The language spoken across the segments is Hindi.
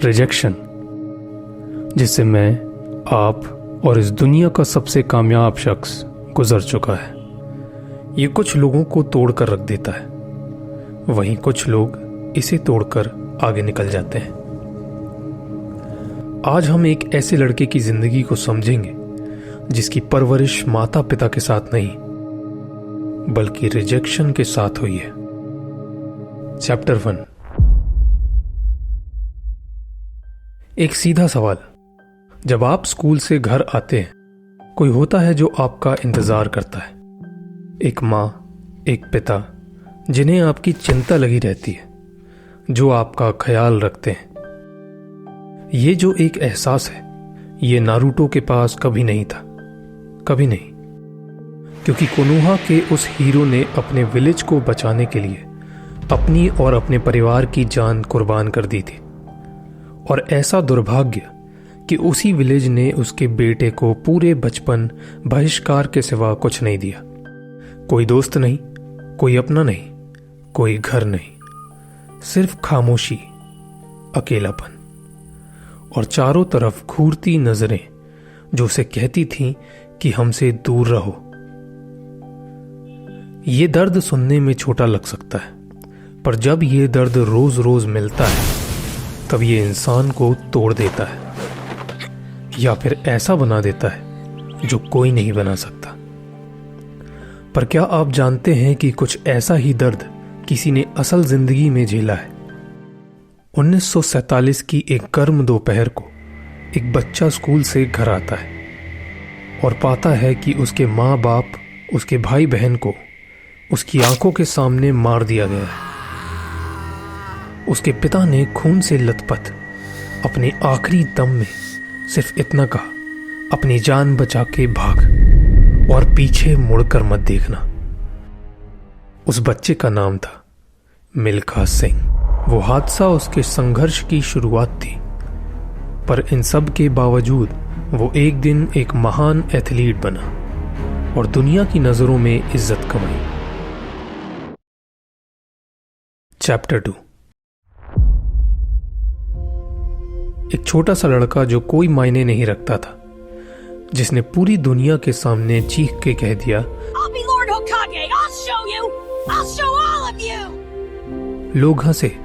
रिजेक्शन, जिससे मैं, आप और इस दुनिया का सबसे कामयाब शख्स गुजर चुका है। ये कुछ लोगों को तोड़कर रख देता है, वहीं कुछ लोग इसे तोड़कर आगे निकल जाते हैं। आज हम एक ऐसे लड़के की जिंदगी को समझेंगे जिसकी परवरिश माता पिता के साथ नहीं बल्कि रिजेक्शन के साथ हुई है। चैप्टर 1। एक सीधा सवाल। जब आप स्कूल से घर आते हैं, कोई होता है जो आपका इंतजार करता है। एक माँ, एक पिता जिन्हें आपकी चिंता लगी रहती है, जो आपका ख्याल रखते हैं। ये जो एक एहसास है, ये नारुतो के पास कभी नहीं था, कभी नहीं, क्योंकि कोनोहा के उस हीरो ने अपने विलेज को बचाने के लिए अपनी और अपने परिवार की जान कुर्बान कर दी थी। और ऐसा दुर्भाग्य कि उसी विलेज ने उसके बेटे को पूरे बचपन बहिष्कार के सिवा कुछ नहीं दिया। कोई दोस्त नहीं, कोई अपना नहीं, कोई घर नहीं, सिर्फ खामोशी, अकेलापन और चारों तरफ घूरती नजरें जो उसे कहती थीं कि हमसे दूर रहो। ये दर्द सुनने में छोटा लग सकता है, पर जब ये दर्द रोज रोज मिलता है तब ये इंसान को तोड़ देता है, या फिर ऐसा बना देता है जो कोई नहीं बना सकता। पर क्या आप जानते हैं कि कुछ ऐसा ही दर्द किसी ने असल जिंदगी में झेला है। 1947 की एक गर्म दोपहर को एक बच्चा स्कूल से घर आता है और पाता है कि उसके माँ बाप, उसके भाई बहन को उसकी आंखों के सामने मार दिया गया है। उसके पिता ने खून से लथपथ अपने आखिरी दम में सिर्फ इतना कहा, अपनी जान बचा के भाग और पीछे मुड़कर मत देखना। उस बच्चे का नाम था मिल्खा सिंह। वो हादसा उसके संघर्ष की शुरुआत थी, पर इन सब के बावजूद वो एक दिन एक महान एथलीट बना और दुनिया की नजरों में इज्जत कमाई। चैप्टर 2। एक छोटा सा लड़का जो कोई मायने नहीं रखता था, जिसने पूरी दुनिया के सामने चीख के कह दिया, लोग हंसे,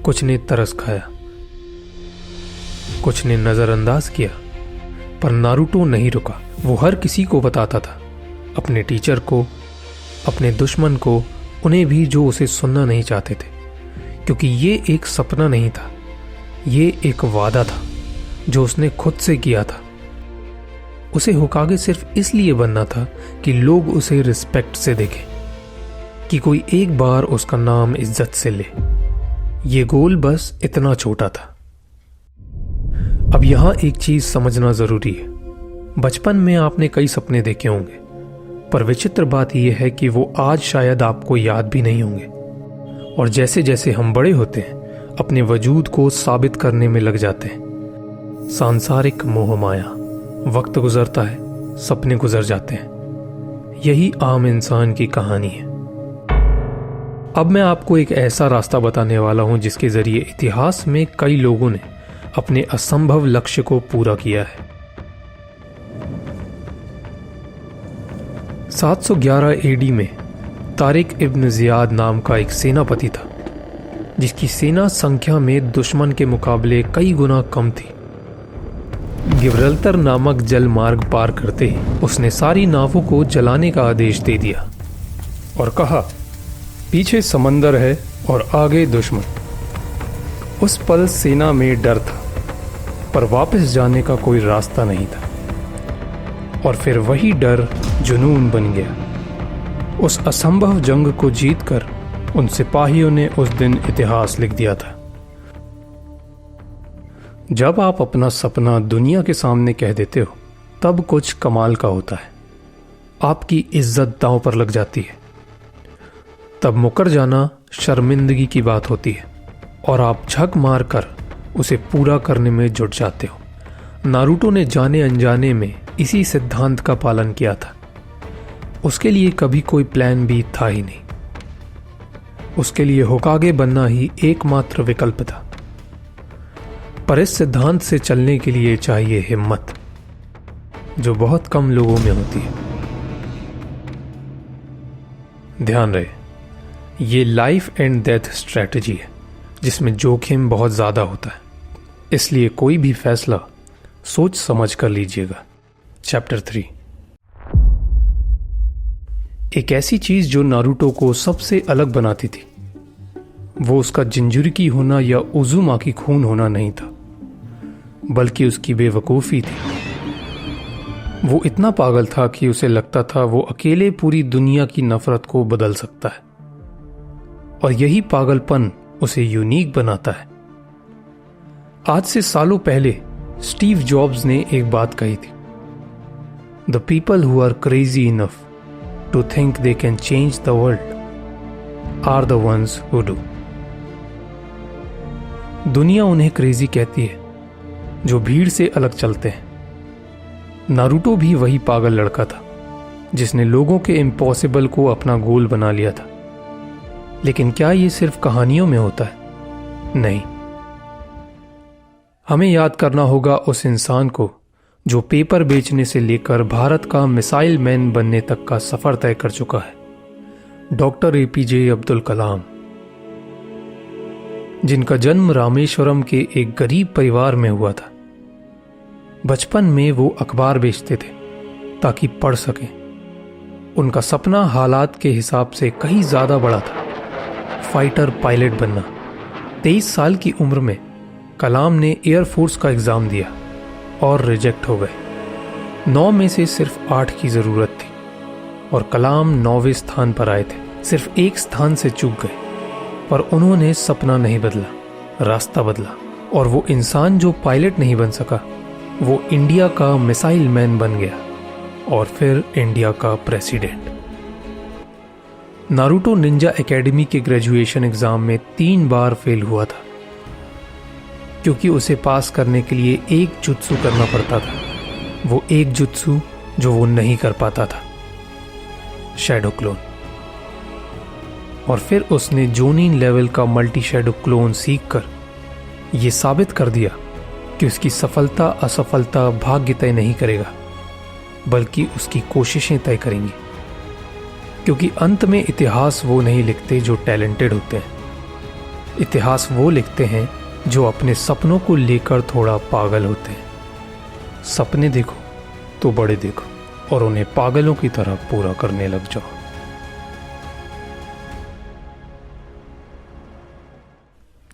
कुछ ने तरस खाया, कुछ ने नजरअंदाज किया, पर नारुतो नहीं रुका। वो हर किसी को बताता था, अपने टीचर को, अपने दुश्मन को, उन्हें भी जो उसे सुनना नहीं चाहते थे, क्योंकि ये एक सपना नहीं था, ये एक वादा था जो उसने खुद से किया था। उसे होकागे सिर्फ इसलिए बनना था कि लोग उसे रिस्पेक्ट से देखें, कि कोई एक बार उसका नाम इज्जत से ले। ये गोल बस इतना छोटा था। अब यहां एक चीज समझना जरूरी है। बचपन में आपने कई सपने देखे होंगे, पर विचित्र बात यह है कि वो आज शायद आपको याद भी नहीं होंगे। और जैसे जैसे हम बड़े होते हैं, अपने वजूद को साबित करने में लग जाते हैं। सांसारिक मोह माया, वक्त गुजरता है, सपने गुजर जाते हैं। यही आम इंसान की कहानी है। अब मैं आपको एक ऐसा रास्ता बताने वाला हूं जिसके जरिए इतिहास में कई लोगों ने अपने असंभव लक्ष्य को पूरा किया है। 711 एडी में तारिक इब्न जियाद नाम का एक सेनापति था, जिसकी सेना संख्या में दुश्मन के मुकाबले कई गुना कम थी। गिब्राल्टर नामक जल मार्ग पार करते ही उसने सारी नावों को जलाने का आदेश दे दिया और कहा, पीछे समंदर है और आगे दुश्मन। उस पल सेना में डर था, पर वापस जाने का कोई रास्ता नहीं था। और फिर वही डर जुनून बन गया। उस असंभव जंग को जीतकर उन सिपाहियों ने उस दिन इतिहास लिख दिया था। जब आप अपना सपना दुनिया के सामने कह देते हो, तब कुछ कमाल का होता है। आपकी इज्जत दांव पर लग जाती है। तब मुकर जाना शर्मिंदगी की बात होती है और आप झक मार कर उसे पूरा करने में जुट जाते हो। नारुतो ने जाने अनजाने में इसी सिद्धांत का पालन किया था। उसके लिए कभी कोई प्लान भी था ही नहीं। उसके लिए होकागे बनना ही एकमात्र विकल्प था। पर इस सिद्धांत से चलने के लिए चाहिए हिम्मत, जो बहुत कम लोगों में होती है। ध्यान रहे, ये लाइफ एंड डेथ स्ट्रैटेजी है जिसमें जोखिम बहुत ज्यादा होता है, इसलिए कोई भी फैसला सोच समझ कर लीजिएगा। चैप्टर 3। एक ऐसी चीज जो नारुतो को सबसे अलग बनाती थी, वो उसका जिंजुरिकी होना या उजुमाकी खून होना नहीं था, बल्कि उसकी बेवकूफ़ी थी। वो इतना पागल था कि उसे लगता था वो अकेले पूरी दुनिया की नफरत को बदल सकता है, और यही पागलपन उसे यूनिक बनाता है। आज से सालों पहले स्टीव जॉब्स ने एक बात कही थी, the people who are crazy enough to think they can change the world are the ones who do. दुनिया उन्हें क्रेजी कहती है जो भीड़ से अलग चलते हैं। नारुतो भी वही पागल लड़का था जिसने लोगों के इम्पॉसिबल को अपना गोल बना लिया था। लेकिन क्या ये सिर्फ कहानियों में होता है? नहीं, हमें याद करना होगा उस इंसान को जो पेपर बेचने से लेकर भारत का मिसाइल मैन बनने तक का सफर तय कर चुका है, डॉक्टर एपीजे अब्दुल कलाम, जिनका जन्म रामेश्वरम के एक गरीब परिवार में हुआ था। बचपन में वो अखबार बेचते थे ताकि पढ़ सकें। उनका सपना हालात के हिसाब से कहीं ज्यादा बड़ा था, फाइटर पायलट बनना। 23 साल की उम्र में कलाम ने एयरफोर्स का एग्जाम दिया और रिजेक्ट हो गए। 9 में से सिर्फ 8 की जरूरत थी और कलाम 9वें स्थान पर आए थे। सिर्फ एक स्थान से चूक गए, पर उन्होंने सपना नहीं बदला, रास्ता बदला, और वो इंसान जो पायलट नहीं बन सका, वो इंडिया का मिसाइल मैन बन गया और फिर इंडिया का प्रेसिडेंट। नारुतो निंजा एकेडमी के ग्रेजुएशन एग्जाम में 3 बार फेल हुआ था, क्योंकि उसे पास करने के लिए एक जुत्सु करना पड़ता था। वो एक जुत्सु जो वो नहीं कर पाता था, शैडो क्लोन। और फिर उसने जोनिन लेवल का मल्टी शैडो क्लोन सीखकर ये साबित कर दिया कि उसकी सफलता असफलता भाग्य तय नहीं करेगा, बल्कि उसकी कोशिशें तय करेंगी। क्योंकि अंत में इतिहास वो नहीं लिखते जो टैलेंटेड होते हैं, इतिहास वो लिखते हैं जो अपने सपनों को लेकर थोड़ा पागल होते हैं। सपने देखो तो बड़े देखो और उन्हें पागलों की तरह पूरा करने लग जाओ।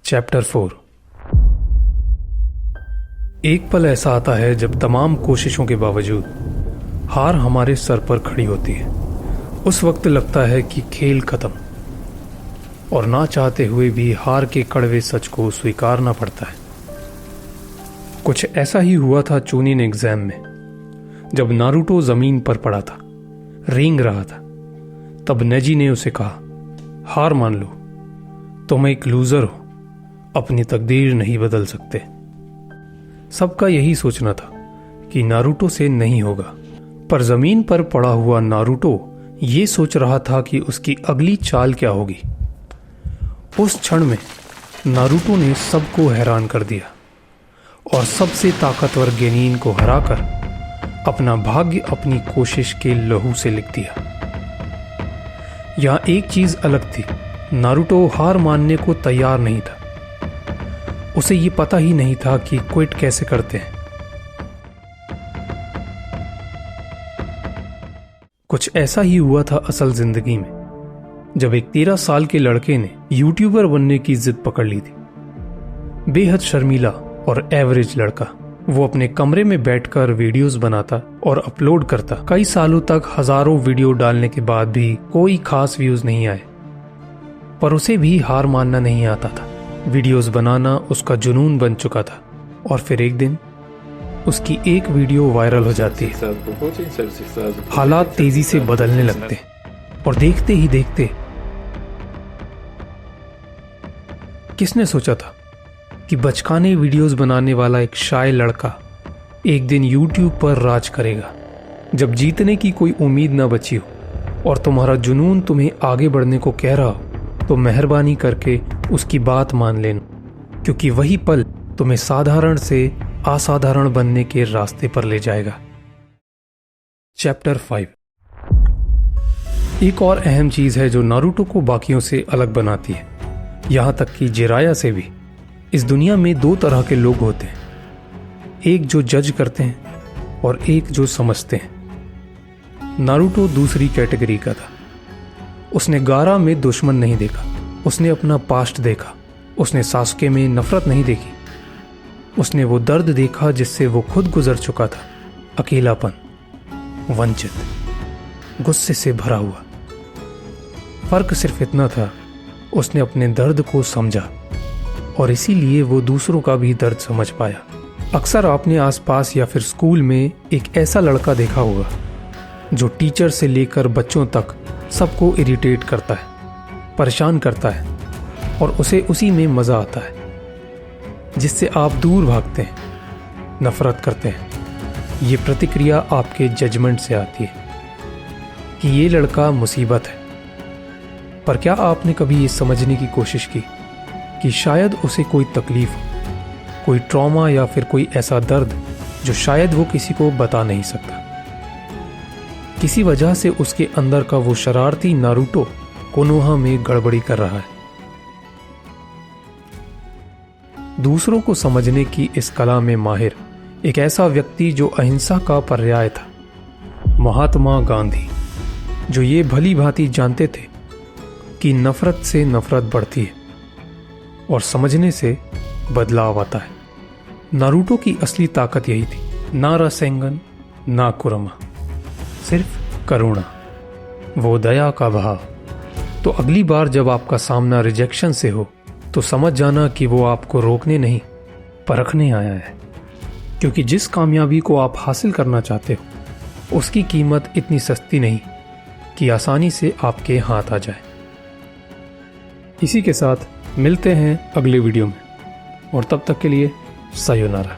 चैप्टर 4। एक पल ऐसा आता है जब तमाम कोशिशों के बावजूद हार हमारे सर पर खड़ी होती है। उस वक्त लगता है कि खेल खत्म, और ना चाहते हुए भी हार के कड़वे सच को स्वीकारना पड़ता है। कुछ ऐसा ही हुआ था चूनिन एग्जाम में, जब नारुतो जमीन पर पड़ा था, रेंग रहा था। तब नेजी ने उसे कहा, हार मान लो, तुम एक लूजर हो, अपनी तकदीर नहीं बदल सकते। सबका यही सोचना था कि नारुतो से नहीं होगा, पर जमीन पर पड़ा हुआ नारुतो ये सोच रहा था कि उसकी अगली चाल क्या होगी। उस क्षण में नारुतो ने सबको हैरान कर दिया और सबसे ताकतवर गेनिन को हराकर अपना भाग्य अपनी कोशिश के लहू से लिख दिया। यहां एक चीज अलग थी, नारुतो हार मानने को तैयार नहीं था। उसे ये पता ही नहीं था कि क्विट कैसे करते हैं। कुछ ऐसा ही हुआ था असल जिंदगी में, जब एक 13 साल के लड़के ने यूट्यूबर बनने की जिद पकड़ ली थी। बेहद शर्मीला और एवरेज लड़का, वो अपने कमरे में बैठकर वीडियोस बनाता और अपलोड करता। कई सालों तक हजारों वीडियो डालने के बाद भी कोई खास व्यूज नहीं आए, पर उसे भी हार मानना नहीं आता था। वीडियोस बनाना उसका जुनून बन चुका था, और फिर एक दिन उसकी एक वीडियो वायरल हो जाती है। हालात तेजी से बदलने लगते और देखते ही देखते किसने सोचा था कि बचकाने वीडियोस बनाने वाला एक शाय लड़का एक दिन यूट्यूब पर राज करेगा। जब जीतने की कोई उम्मीद ना बची हो और तुम्हारा जुनून तुम्हें आगे बढ़ने को कह रहा हो, तो मेहरबानी करके उसकी बात मान लेना, क्योंकि वही पल तुम्हें साधारण से असाधारण बनने के रास्ते पर ले जाएगा। चैप्टर 5। एक और अहम चीज है जो नारुतो को बाकियों से अलग बनाती है, यहां तक कि जिराया से भी। इस दुनिया में दो तरह के लोग होते हैं, एक जो जज करते हैं और एक जो समझते हैं। नारुतो दूसरी कैटेगरी का था। उसने गारा में दुश्मन नहीं देखा, उसने अपना पास्ट देखा। उसने सासुके में नफरत नहीं देखी, उसने वो दर्द देखा जिससे वो खुद गुजर चुका था। अकेलापन, वंचित, गुस्से से भरा हुआ। फर्क सिर्फ इतना था, उसने अपने दर्द को समझा और इसीलिए वो दूसरों का भी दर्द समझ पाया। अक्सर आपने आसपास या फिर स्कूल में एक ऐसा लड़का देखा होगा जो टीचर से लेकर बच्चों तक सबको इरिटेट करता है, परेशान करता है और उसे उसी में मजा आता है, जिससे आप दूर भागते हैं, नफरत करते हैं। ये प्रतिक्रिया आपके जजमेंट से आती है कि ये लड़का मुसीबत है। पर क्या आपने कभी ये समझने की कोशिश की कि शायद उसे कोई तकलीफ हो, कोई ट्रॉमा या फिर कोई ऐसा दर्द जो शायद वो किसी को बता नहीं सकता। किसी वजह से उसके अंदर का वो शरारती नारुतो कोनोहा में गड़बड़ी कर रहा है। दूसरों को समझने की इस कला में माहिर एक ऐसा व्यक्ति जो अहिंसा का पर्याय था, महात्मा गांधी, जो ये भली भांति जानते थे कि नफरत से नफरत बढ़ती है और समझने से बदलाव आता है। नारुतो की असली ताकत यही थी, ना रासेंगन ना कुरमा, सिर्फ करुणा, वो दया का भाव। तो अगली बार जब आपका सामना रिजेक्शन से हो तो समझ जाना कि वो आपको रोकने नहीं, परखने आया है। क्योंकि जिस कामयाबी को आप हासिल करना चाहते हो उसकी कीमत इतनी सस्ती नहीं कि आसानी से आपके हाथ आ जाए। इसी के साथ मिलते हैं अगले वीडियो में और तब तक के लिए सायोनारा।